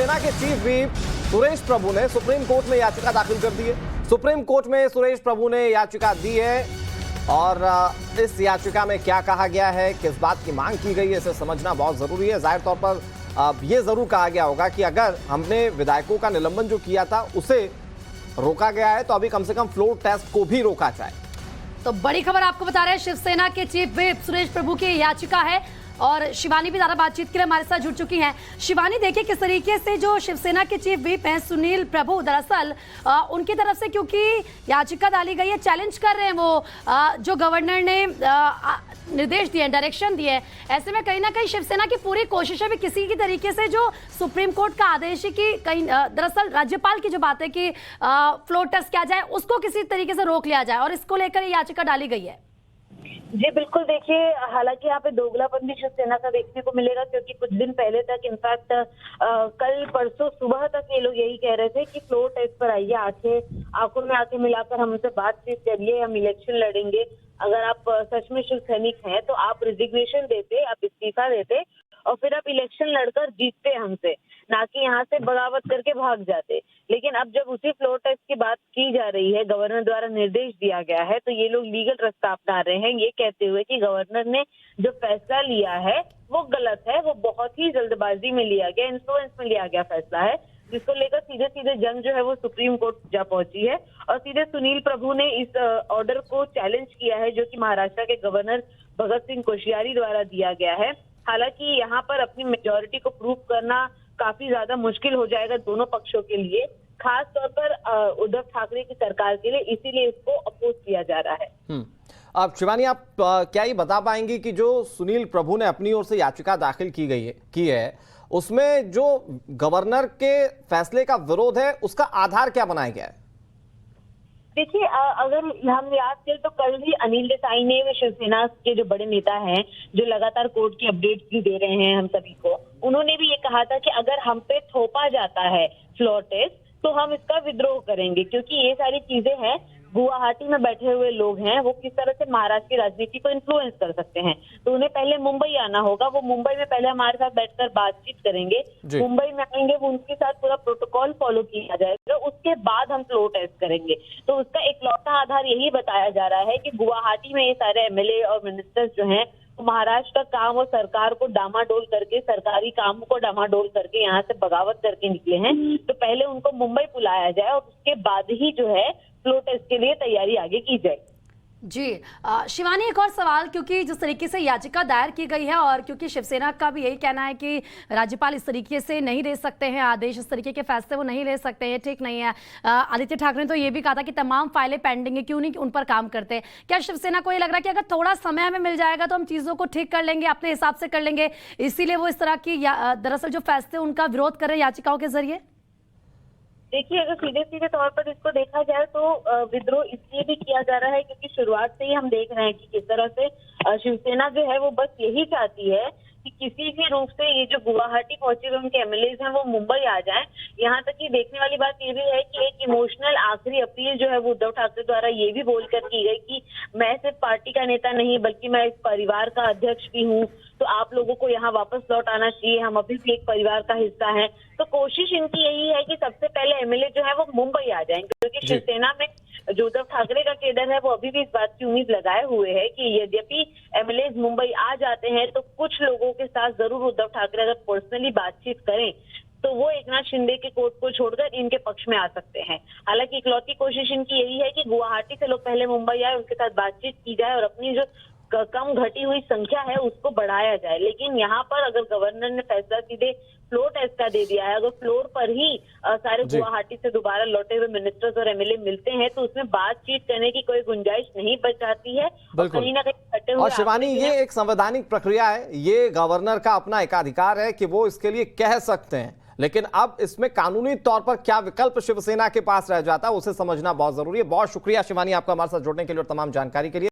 शिवसेना के chief whip Suresh प्रभु ने supreme court में याचिका दाखिल कर दी है। सुप्रीम कोर्ट में सुरेश प्रभु ने याचिका दी है और इस याचिका में क्या कहा गया है, किस बात की मांग की गई है, इसे समझना बहुत जरूरी है। जाहिर तौर पर यह जरूर कहा गया होगा कि अगर हमने विधायकों का निलंबन जो किया था उसे रोका गया है तो अभी कम से कम फ्लोर टेस्ट को भी रोका जाए। तो बड़ी खबर आपको बता रहे हैं, शिवसेना के चीफ व्हिप सुरेश प्रभु की याचिका है और शिवानी भी ज्यादा बातचीत के लिए हमारे साथ जुड़ चुकी हैं। शिवानी, देखिए किस तरीके से जो शिवसेना के चीफ व्हिप हैं सुनील प्रभु, दरअसल उनकी तरफ से क्योंकि याचिका डाली गई है, चैलेंज कर रहे हैं वो जो गवर्नर ने निर्देश दिए, डायरेक्शन दिए। ऐसे में कहीं ना कहीं शिवसेना की पूरी कोशिश है भी किसी की तरीके से जो सुप्रीम कोर्ट का आदेश है कि कहीं दरअसल राज्यपाल की जो बात है कि फ्लोर टेस्ट किया जाए उसको किसी तरीके से रोक लिया जाए और इसको लेकर याचिका डाली गई है। जी बिल्कुल, देखिए हालांकि यहाँ पे दोगलापन भी शिवसेना का देखने को मिलेगा, क्योंकि कुछ दिन पहले तक इनफैक्ट कल परसों सुबह तक ये लोग यही कह रहे थे कि फ्लोर टेस्ट पर आइए, आंखों में आंखें मिलाकर हमसे बातचीत करिए, हम इलेक्शन लड़ेंगे। अगर आप सच में शिव सैनिक हैं तो आप रिजिग्नेशन देते, आप इस्तीफा देते और फिर आप इलेक्शन लड़कर जीतते हमसे, ना कि यहाँ से बगावत करके भाग जाते। लेकिन अब जब उसी फ्लोर टेस्ट की बात की जा रही है, गवर्नर द्वारा निर्देश दिया गया है, तो ये लोग लीगल रास्ता अपना रहे हैं, ये कहते हुए कि गवर्नर ने जो फैसला लिया है वो गलत है, वो बहुत ही जल्दबाजी में लिया गया, इन्फ्लुएंस में लिया गया फैसला है, जिसको लेकर सीधे सीधे जंग जो है वो सुप्रीम कोर्ट जा पहुंची है। और सीधे सुनील प्रभु ने इस ऑर्डर को चैलेंज किया है जो कि महाराष्ट्र के गवर्नर भगत सिंह कोश्यारी द्वारा दिया गया है। हालांकि यहाँ पर अपनी मेजोरिटी को प्रूव करना काफी ज्यादा मुश्किल हो जाएगा दोनों पक्षों के लिए, खास तौर पर उद्धव ठाकरे की सरकार के लिए, इसीलिए इसको अपोज किया जा रहा है। अब शिवानी, आप क्या ये बता पाएंगी कि जो सुनील प्रभु ने अपनी ओर से याचिका दाखिल की है उसमें जो गवर्नर के फैसले का विरोध है उसका आधार क्या बनाया गया है? देखिए अगर हम याद करें तो कल भी अनिल देसाई ने, वे शिवसेना के जो बड़े नेता हैं जो लगातार कोर्ट की अपडेट भी दे रहे हैं हम सभी को, उन्होंने भी ये कहा था कि अगर हम पे थोपा जाता है फ्लोर टेस्ट तो हम इसका विद्रोह करेंगे, क्योंकि ये सारी चीजें हैं, गुवाहाटी में बैठे हुए लोग हैं, वो किस तरह से महाराष्ट्र की राजनीति को इन्फ्लुएंस कर सकते हैं। तो उन्हें पहले मुंबई आना होगा, वो मुंबई में पहले हमारे साथ बैठकर बातचीत करेंगे, मुंबई में आएंगे, वो उनके साथ पूरा प्रोटोकॉल फॉलो किया जाएगा, उसके बाद हम फ्लोर टेस्ट करेंगे। तो उसका इकलौता आधार यही बताया जा रहा है कि गुवाहाटी में ये सारे एमएलए और मिनिस्टर्स जो हैं महाराष्ट्र का काम और सरकार को डामाडोल करके, सरकारी काम को डामाडोल करके यहाँ से बगावत करके निकले हैं। तो पहले उनको मुंबई बुलाया जाए और उसके बाद ही जो है फ्लोर टेस्ट के लिए तैयारी आगे की जाए। जी शिवानी, एक और सवाल, क्योंकि जिस तरीके से याचिका दायर की गई है और क्योंकि शिवसेना का भी यही कहना है कि राज्यपाल इस तरीके से नहीं दे सकते हैं आदेश, इस तरीके के फैसले वो नहीं ले सकते हैं, ठीक नहीं है। आदित्य ठाकरे ने तो ये भी कहा था कि तमाम फाइलें पेंडिंग है, क्यों नहीं उन पर काम करते। क्या शिवसेना को ये लग रहा है कि अगर थोड़ा समय हमें मिल जाएगा तो हम चीज़ों को ठीक कर लेंगे, अपने हिसाब से कर लेंगे, इसीलिए वो इस तरह की दरअसल जो फैसले उनका विरोध कर रहे हैं याचिकाओं के जरिए? देखिए अगर सीधे सीधे तौर पर इसको देखा जाए तो विद्रोह इसलिए भी किया जा रहा है क्योंकि शुरुआत से ही हम देख रहे हैं कि किस तरह से शिवसेना जो है वो बस यही चाहती है कि किसी भी रूप से ये जो गुवाहाटी पहुंचे हुए उनके एमएलएज हैं वो मुंबई आ जाएं। यहाँ तक कि देखने वाली बात ये भी है कि एक इमोशनल आखिरी अपील जो है वो उद्धव ठाकरे द्वारा ये भी बोलकर की गई कि मैं सिर्फ पार्टी का नेता नहीं बल्कि मैं इस परिवार का अध्यक्ष भी हूँ, तो आप लोगों को यहाँ वापस लौट आना चाहिए, हम अभी भी एक परिवार का हिस्सा हैं। तो कोशिश इनकी यही है कि सबसे पहले एमएलए जो है वो मुंबई आ जाएंगे, क्योंकि शिवसेना में जो उद्धव ठाकरे का केडर है वो अभी भी इस बात की उम्मीद लगाए हुए है कि यद्यपि एमएलए मुंबई आ जाते हैं तो कुछ लोगों के साथ जरूर उद्धव ठाकरे अगर पर्सनली बातचीत करें तो वो एकनाथ शिंदे के कोर्ट को छोड़कर इनके पक्ष में आ सकते हैं। हालांकि इकलौती कोशिश इनकी यही है कि गुवाहाटी से लोग पहले मुंबई आए, उनके साथ बातचीत की जाए और अपनी जो कम घटी हुई संख्या है उसको बढ़ाया जाए। लेकिन यहाँ पर अगर गवर्नर ने फैसला सीधे फ्लोर टेस्ट का दे दिया है, अगर फ्लोर पर ही सारे गुवाहाटी से दोबारा लौटे हुए मिनिस्टर्स और एमएलए मिलते हैं तो उसमें बातचीत करने की कोई गुंजाइश नहीं बच जाती है। कहीं ना कहीं और शिवानी, ये एक संवैधानिक प्रक्रिया है, ये गवर्नर का अपना एकाधिकार है कि वो इसके लिए कह सकते हैं, लेकिन अब इसमें कानूनी तौर पर क्या विकल्प शिवसेना के पास रह जाता है उसे समझना बहुत जरूरी है। बहुत शुक्रिया शिवानी आपका हमारे साथ जुड़ने के लिए और तमाम जानकारी के लिए।